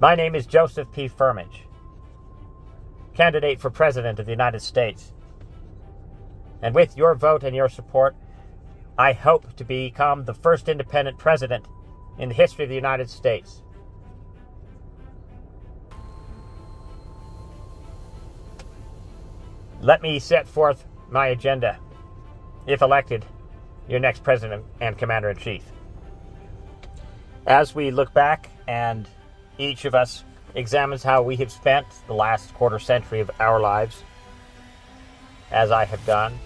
My name is Joseph P. Firmage, candidate for President of the United States. And with your vote and your support, I hope to become the first independent president in the history of the United States. Let me set forth my agenda, if elected, your next president and commander-in-chief. As we look back and each of us examines how we have spent the last quarter century of our lives, as I have done,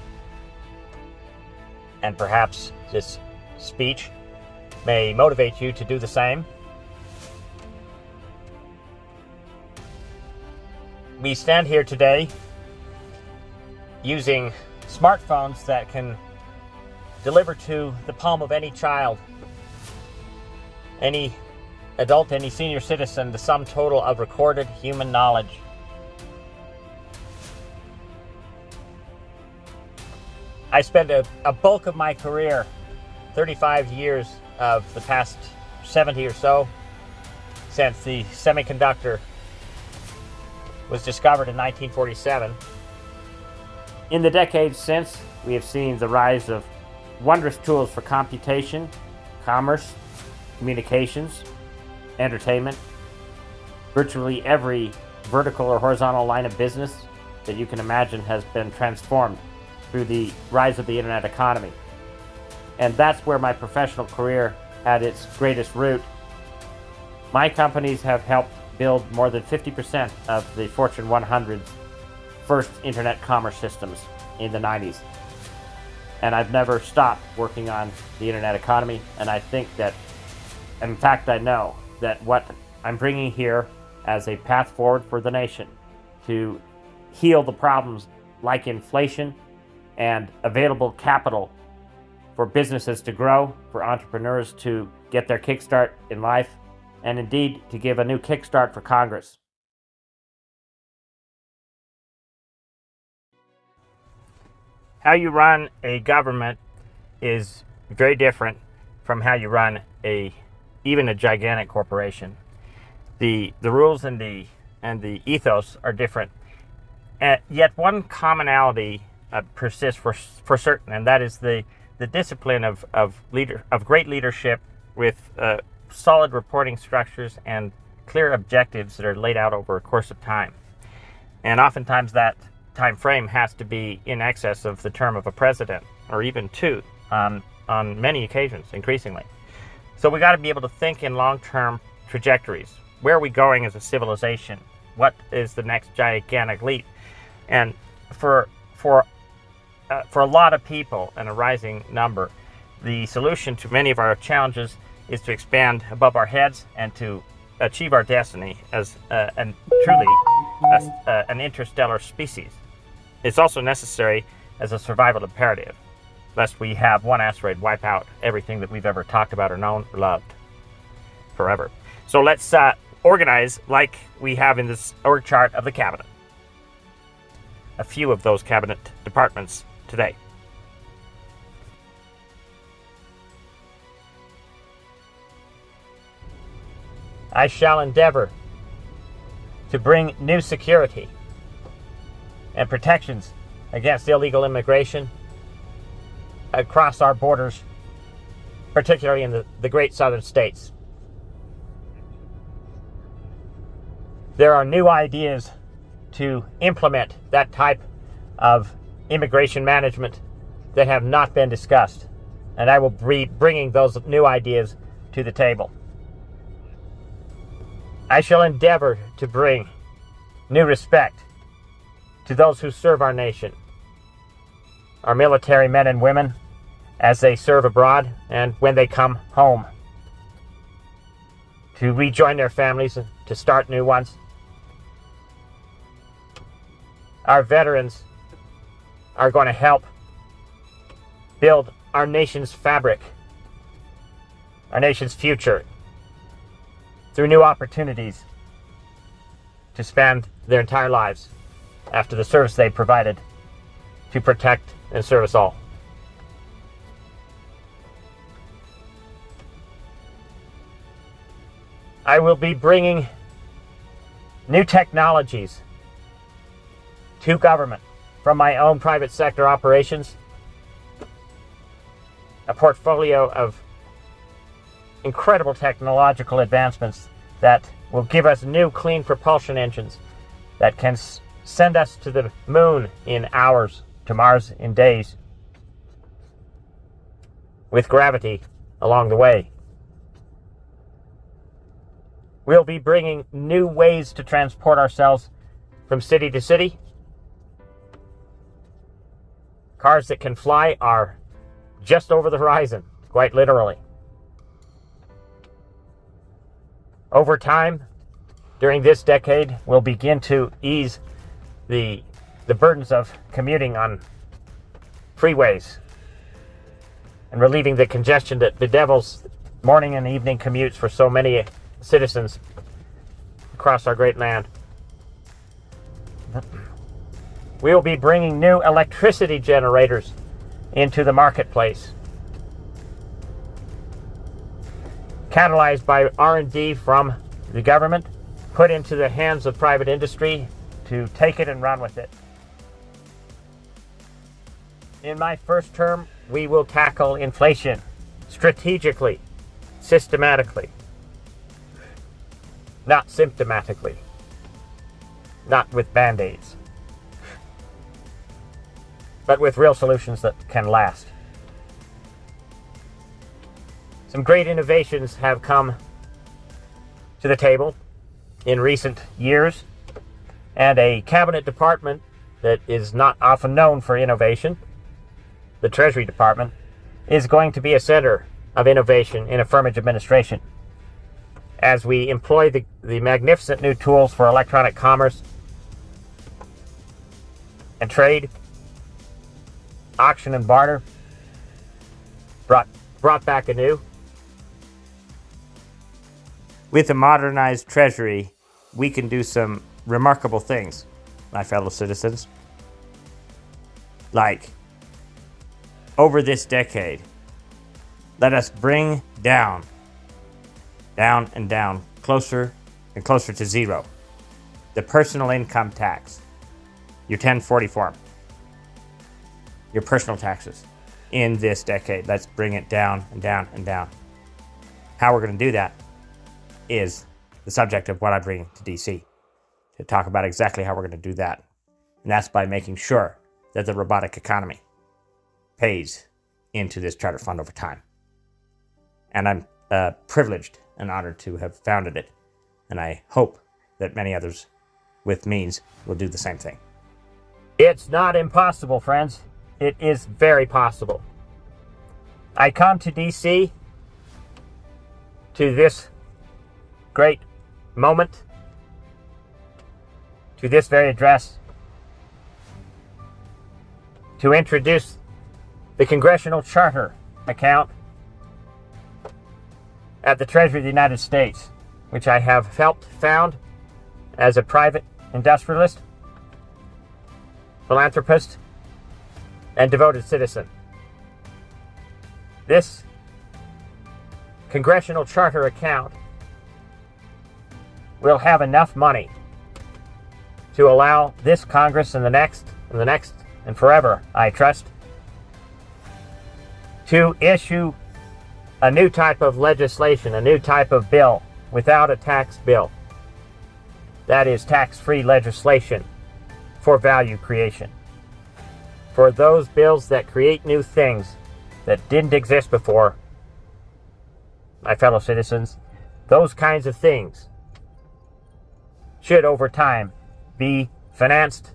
and perhaps this speech may motivate you to do the same. We stand here today using smartphones that can deliver to the palm of any child, any adult, any senior citizen, the sum total of recorded human knowledge. I spent a bulk of my career, 35 years of the past 70 or so, since the semiconductor was discovered in 1947. In the decades since, we have seen the rise of wondrous tools for computation, commerce, communications, entertainment. Virtually every vertical or horizontal line of business that you can imagine has been transformed through the rise of the internet economy. And that's where my professional career had its greatest root. My companies have helped build more than 50% of the Fortune 100's first internet commerce systems in the 90s. And I've never stopped working on the internet economy, and I think that, in fact, I know that what I'm bringing here as a path forward for the nation to heal the problems like inflation and available capital for businesses to grow, for entrepreneurs to get their kickstart in life, and indeed to give a new kickstart for Congress. How you run a government is very different from how you run even a gigantic corporation. The rules and the ethos are different. Yet one commonality persists for certain, and that is the discipline of great leadership with solid reporting structures and clear objectives that are laid out over a course of time. And oftentimes that time frame has to be in excess of the term of a president, or even two, on many occasions, increasingly. So we got to be able to think in long-term trajectories. Where are we going as a civilization? What is the next gigantic leap? And for a lot of people, and a rising number, the solution to many of our challenges is to expand above our heads and to achieve our destiny as an interstellar species. It's also necessary as a survival imperative, lest we have one asteroid wipe out everything that we've ever talked about or known or loved forever. So let's organize like we have in this org chart of the cabinet. A few of those cabinet departments today. I shall endeavor to bring new security and protections against illegal immigration across our borders, particularly in the great southern states. There are new ideas to implement that type of immigration management that have not been discussed, and I will be bringing those new ideas to the table. I shall endeavor to bring new respect to those who serve our nation, our military men and women, as they serve abroad and when they come home to rejoin their families and to start new ones. Our veterans are going to help build our nation's fabric, our nation's future, through new opportunities to spend their entire lives after the service they provided to protect and serve us all. I will be bringing new technologies to government from my own private sector operations, a portfolio of incredible technological advancements that will give us new clean propulsion engines that can send us to the moon in hours, to Mars in days, with gravity along the way. We'll be bringing new ways to transport ourselves from city to city. Cars that can fly are just over the horizon, quite literally. Over time, during this decade, we'll begin to ease the burdens of commuting on freeways and relieving the congestion that bedevils morning and evening commutes for so many citizens across our great land. We will be bringing new electricity generators into the marketplace, catalyzed by R&D from the government, put into the hands of private industry to take it and run with it. In my first term, we will tackle inflation strategically, systematically, not symptomatically, not with band-aids, but with real solutions that can last. Some great innovations have come to the table in recent years, and a cabinet department that is not often known for innovation, the Treasury Department, is going to be a center of innovation in a Firmage administration as we employ the magnificent new tools for electronic commerce and trade, auction and barter, brought back anew. With a modernized Treasury, we can do some remarkable things, my fellow citizens. Like, over this decade, let us bring down and down, closer and closer to zero, the personal income tax, your 1040 form, your personal taxes in this decade. Let's bring it down and down and down. How we're going to do that is the subject of what I bring to DC to talk about exactly how we're going to do that. And that's by making sure that the robotic economy pays into this charter fund over time. And I'm privileged and honored to have founded it. And I hope that many others with means will do the same thing. It's not impossible, friends. It is very possible. I come to DC, to this great moment, to this very address, to introduce the Congressional Charter account at the Treasury of the United States, which I have helped found as a private industrialist, philanthropist, and devoted citizen. This Congressional Charter account will have enough money to allow this Congress and the next, and forever, I trust, to issue a new type of legislation, a new type of bill without a tax bill. That is tax-free legislation for value creation. For those bills that create new things that didn't exist before, my fellow citizens, those kinds of things should over time be financed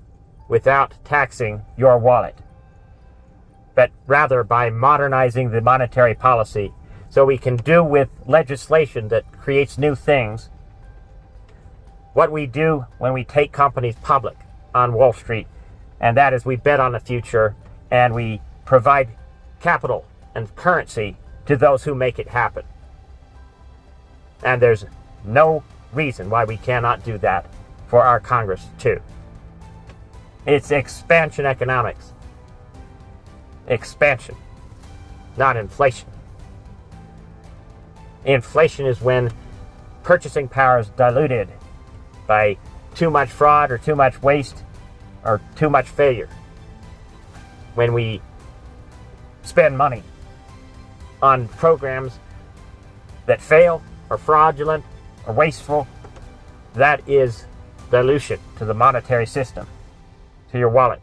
without taxing your wallet, but rather by modernizing the monetary policy so we can do with legislation that creates new things what we do when we take companies public on Wall Street, and that is we bet on the future and we provide capital and currency to those who make it happen. And there's no reason why we cannot do that for our Congress too. It's expansion economics. Expansion, not inflation. Inflation is when purchasing power is diluted by too much fraud or too much waste or too much failure. When we spend money on programs that fail or fraudulent or wasteful, that is dilution to the monetary system, to your wallet.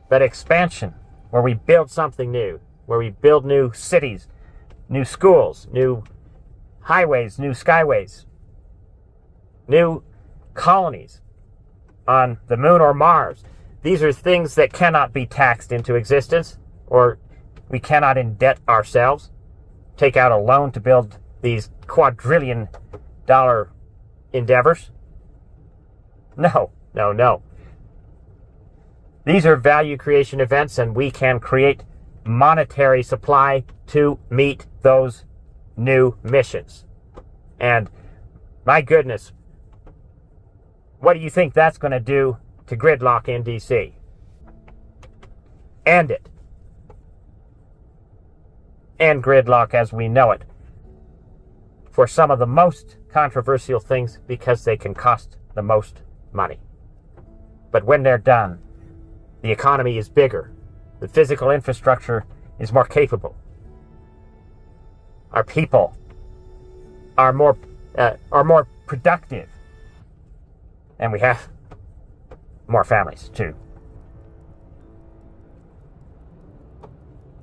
But expansion, where we build something new, where we build new cities, new schools, new highways, new skyways, new colonies on the moon or Mars. These are things that cannot be taxed into existence, or we cannot indebt ourselves, take out a loan to build these quadrillion-dollar endeavors. No. These are value creation events, and we can create monetary supply to meet those new missions. And my goodness, what do you think that's going to do to gridlock in DC? End it. End gridlock as we know it for some of the most controversial things, because they can cost the most money. But when they're done, the economy is bigger. The physical infrastructure is more capable. Our people are more productive. And we have more families, too.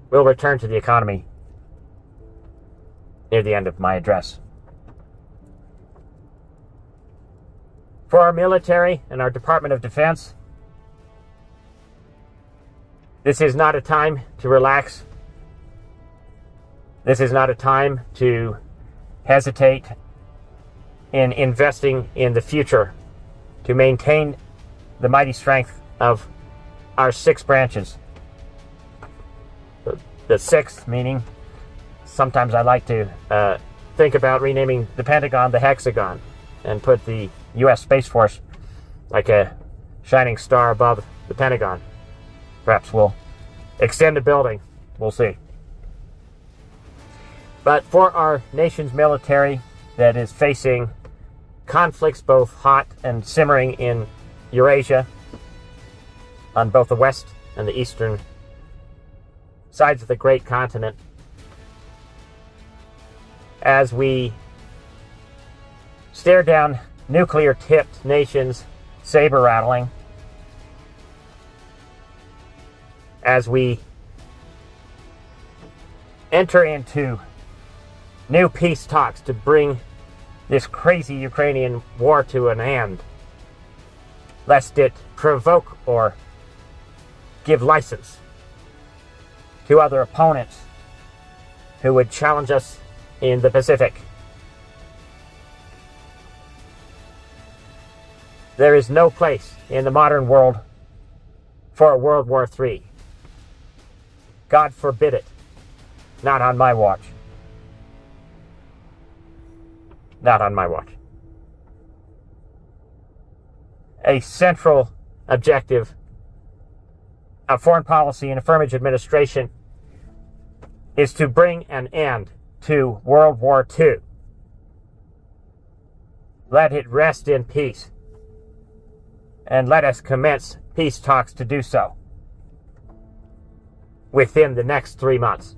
We'll return to the economy near the end of my address. For our military and our Department of Defense, this is not a time to relax. This is not a time to hesitate in investing in the future to maintain the mighty strength of our 6 branches. The 6th meaning, sometimes I like to think about renaming the Pentagon the Hexagon and put the U.S. Space Force like a shining star above the Pentagon. Perhaps we'll extend the building. We'll see. But for our nation's military that is facing conflicts both hot and simmering in Eurasia, on both the west and the eastern sides of the great continent, as we stare down nuclear-tipped nations saber-rattling, as we enter into new peace talks to bring this crazy Ukrainian war to an end, lest it provoke or give license to other opponents who would challenge us in the Pacific. There is no place in the modern world for a World War III. God forbid it. Not on my watch. Not on my watch. A central objective of foreign policy and affirmative administration is to bring an end to World War II. Let it rest in peace. And let us commence peace talks to do so within the next 3 months.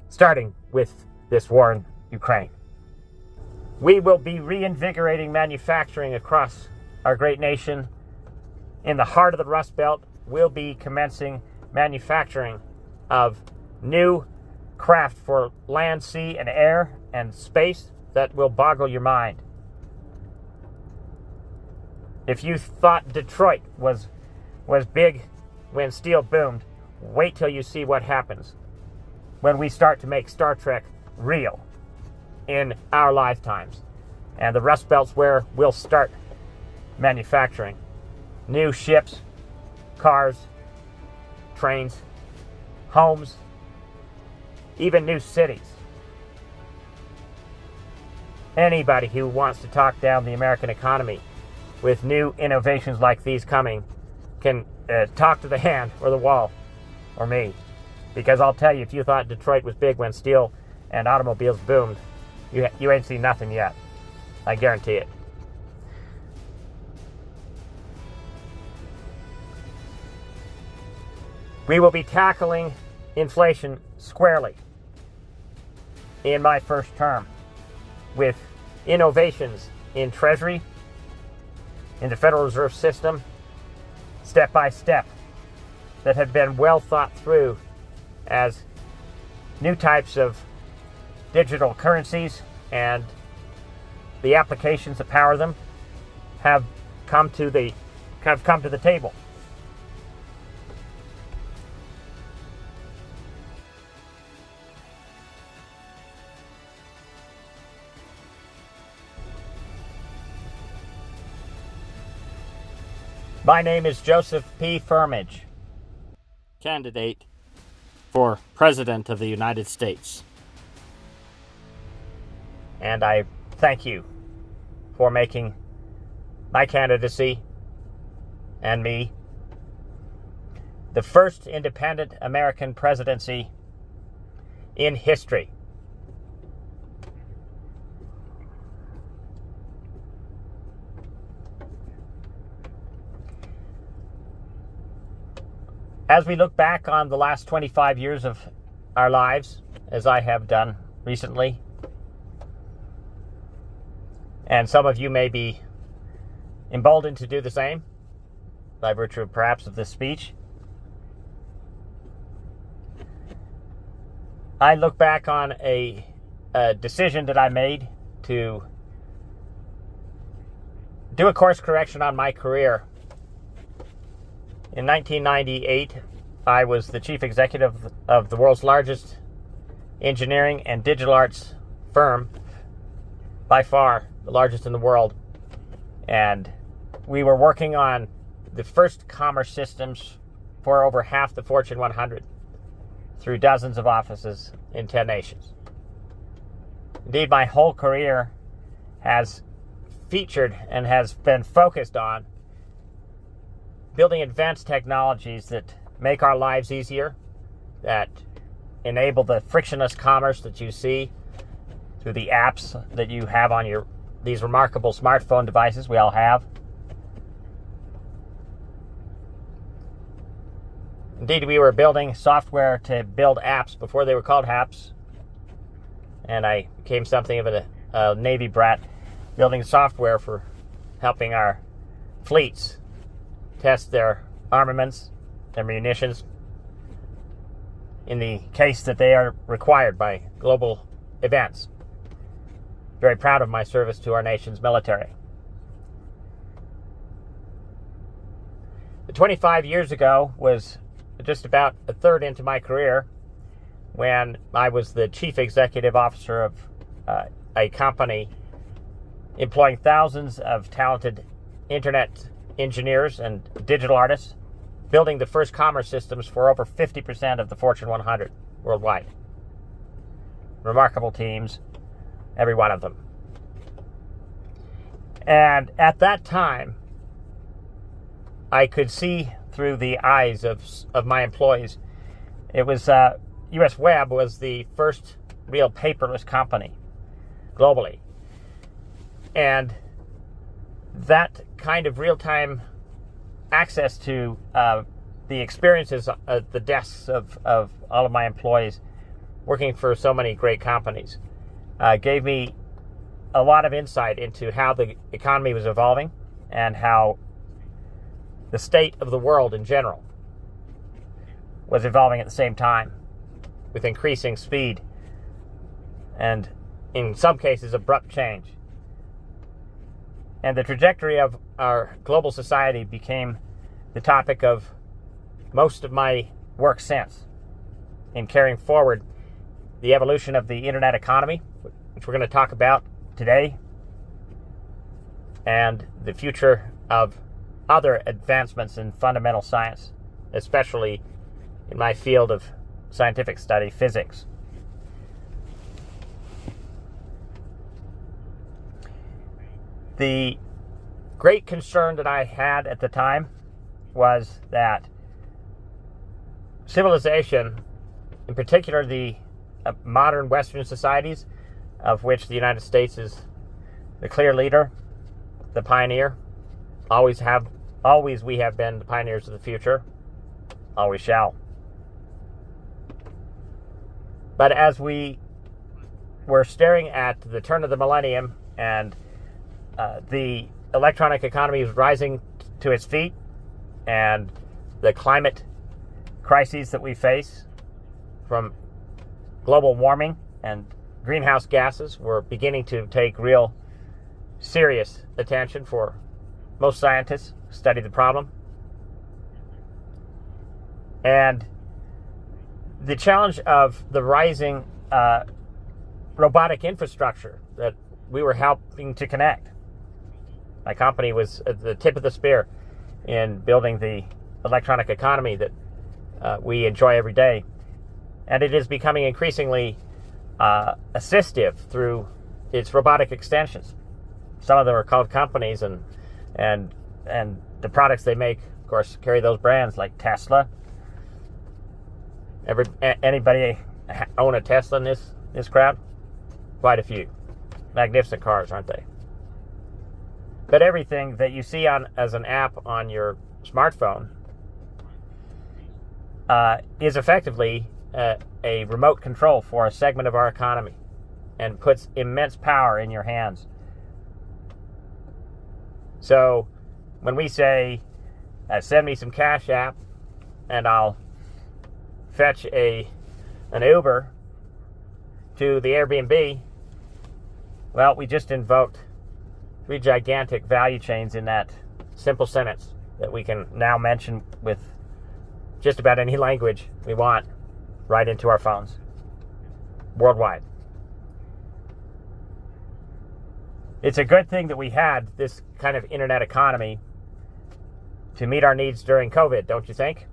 Starting with this war in Ukraine. We will be reinvigorating manufacturing across our great nation. In the heart of the Rust Belt, we'll be commencing manufacturing of new craft for land, sea, and air and space that will boggle your mind. If you thought Detroit was big when steel boomed, wait till you see what happens when we start to make Star Trek real in our lifetimes. And the Rust Belt's where we'll start manufacturing new ships, cars, trains, homes, even new cities. Anybody who wants to talk down the American economy with new innovations like these coming can talk to the hand or the wall or me. Because I'll tell you, if you thought Detroit was big when steel and automobiles boomed, you ain't seen nothing yet. I guarantee it. We will be tackling inflation squarely in my first term with innovations in Treasury, in the Federal Reserve System, step by step, that have been well thought through as new types of digital currencies and the applications that power them have come to the table. My name is Joseph P. Firmage, candidate for President of the United States. And I thank you for making my candidacy and me the first independent American presidency in history. As we look back on the last 25 years of our lives, as I have done recently, and some of you may be emboldened to do the same by virtue perhaps of this speech, I look back on a decision that I made to do a course correction on my career. In 1998, I was the chief executive of the world's largest engineering and digital arts firm, by far the largest in the world. And we were working on the first commerce systems for over half the Fortune 100 through dozens of offices in 10 nations. Indeed, my whole career has featured and has been focused on building advanced technologies that make our lives easier, that enable the frictionless commerce that you see through the apps that you have on these remarkable smartphone devices we all have. Indeed, we were building software to build apps before they were called apps, and I became something of a Navy brat, building software for helping our fleets test their armaments, their munitions, in the case that they are required by global events. Very proud of my service to our nation's military. 25 years ago was just about a third into my career when I was the chief executive officer of a company employing thousands of talented internet engineers and digital artists, building the first commerce systems for over 50% of the Fortune 100 worldwide. Remarkable teams, every one of them. And at that time, I could see through the eyes of my employees. It was US Web was the first real paperless company globally. And that kind of real-time access to the experiences at the desks of all of my employees working for so many great companies gave me a lot of insight into how the economy was evolving and how the state of the world in general was evolving at the same time with increasing speed and, in some cases, abrupt change. And the trajectory of our global society became the topic of most of my work since, in carrying forward the evolution of the internet economy, which we're going to talk about today, and the future of other advancements in fundamental science, especially in my field of scientific study, physics. The great concern that I had at the time was that civilization, in particular the modern Western societies, of which the United States is the clear leader, the pioneer. Always we have been the pioneers of the future. Always shall. But as we were staring at the turn of the millennium and the electronic economy is rising to its feet, and the climate crises that we face from global warming and greenhouse gases were beginning to take real serious attention for most scientists who study the problem. And the challenge of the rising robotic infrastructure that we were helping to connect. My company was at the tip of the spear in building the electronic economy that we enjoy every day. And it is becoming increasingly assistive through its robotic extensions. Some of them are called companies, and the products they make, of course, carry those brands like Tesla. Anybody own a Tesla in this crowd? Quite a few. Magnificent cars, aren't they? But everything that you see as an app on your smartphone is effectively a remote control for a segment of our economy, and puts immense power in your hands. So when we say, send me some Cash App and I'll fetch an Uber to the Airbnb, well, we just invoked 3 gigantic value chains in that simple sentence that we can now mention with just about any language we want right into our phones worldwide. It's a good thing that we had this kind of internet economy to meet our needs during COVID, don't you think?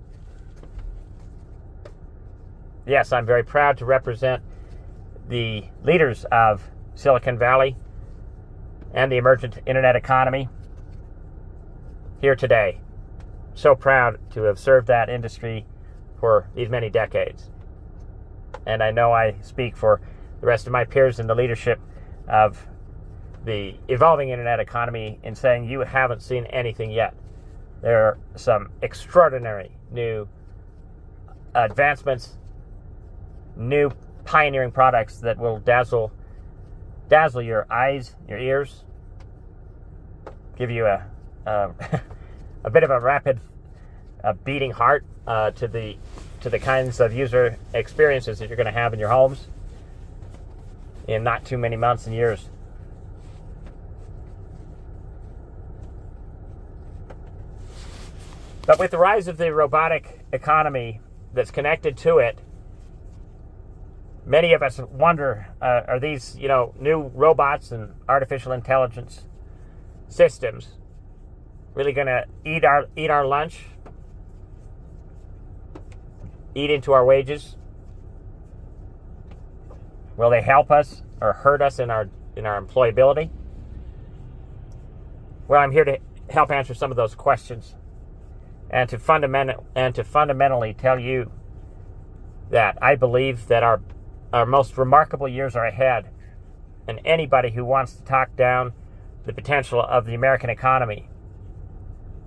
Yes, I'm very proud to represent the leaders of Silicon Valley and the emergent internet economy here today. So proud to have served that industry for these many decades. And I know I speak for the rest of my peers in the leadership of the evolving internet economy in saying you haven't seen anything yet. There are some extraordinary new advancements, new pioneering products that will dazzle your eyes, your ears, give you a a bit of a rapid beating heart to the kinds of user experiences that you're going to have in your homes in not too many months and years. But with the rise of the robotic economy that's connected to it, many of us wonder, are these, new robots and artificial intelligence systems really going to eat our lunch, eat into our wages? Will they help us or hurt us in our employability? Well, I'm here to help answer some of those questions, and to fundamentally tell you that I believe that our most remarkable years are ahead, and anybody who wants to talk down the potential of the American economy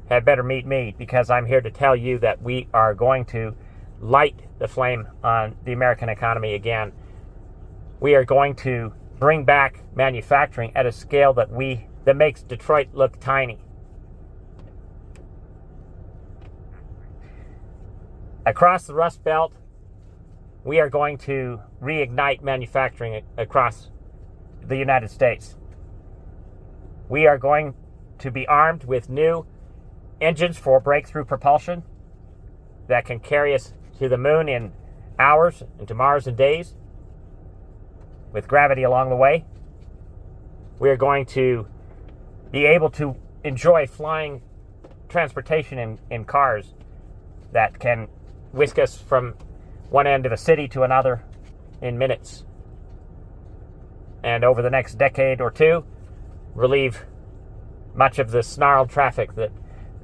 had better meet me, because I'm here to tell you that we are going to light the flame on the American economy again. We are going to bring back manufacturing at a scale that makes Detroit look tiny. Across the Rust Belt, we are going to reignite manufacturing across the United States. We are going to be armed with new engines for breakthrough propulsion that can carry us to the moon in hours and to Mars in days, with gravity along the way. We are going to be able to enjoy flying transportation in cars that can whisk us from one end of a city to another in minutes. And over the next decade or two, relieve much of the snarled traffic that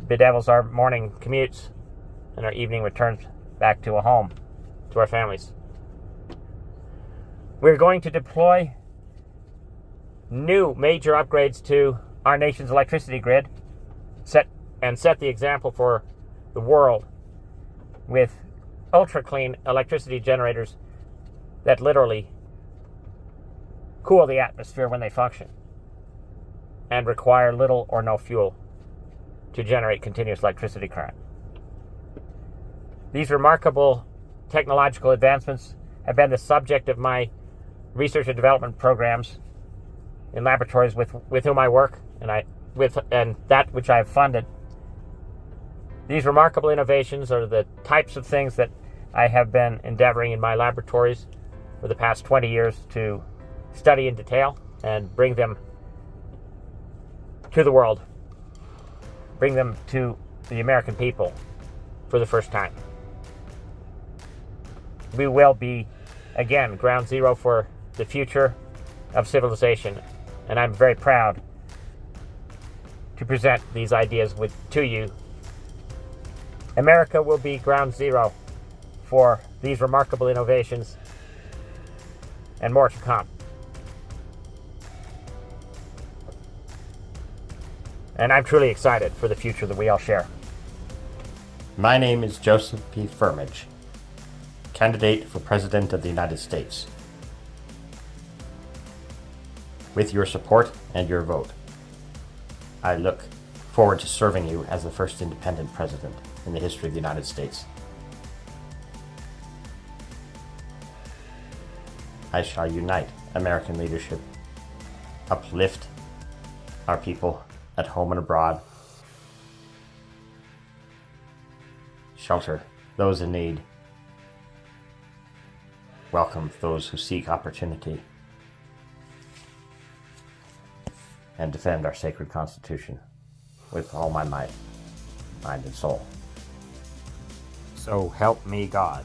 bedevils our morning commutes and our evening returns back to a home, to our families. We're going to deploy new major upgrades to our nation's electricity grid, set the example for the world with ultra-clean electricity generators that literally cool the atmosphere when they function and require little or no fuel to generate continuous electricity current. These remarkable technological advancements have been the subject of my research and development programs in laboratories with whom I work and that which I have funded. These remarkable innovations are the types of things that I have been endeavoring in my laboratories for the past 20 years to study in detail and bring them to the world, bring them to the American people for the first time. We will be, again, ground zero for the future of civilization, and I'm very proud to present these ideas to you. America will be ground zero for these remarkable innovations and more to come. And I'm truly excited for the future that we all share. My name is Joseph P. Firmage, candidate for President of the United States. With your support and your vote, I look forward to serving you as the first independent president in the history of the United States. I shall unite American leadership, uplift our people at home and abroad, shelter those in need, welcome those who seek opportunity, and defend our sacred Constitution with all my might, mind, and soul. So help me God.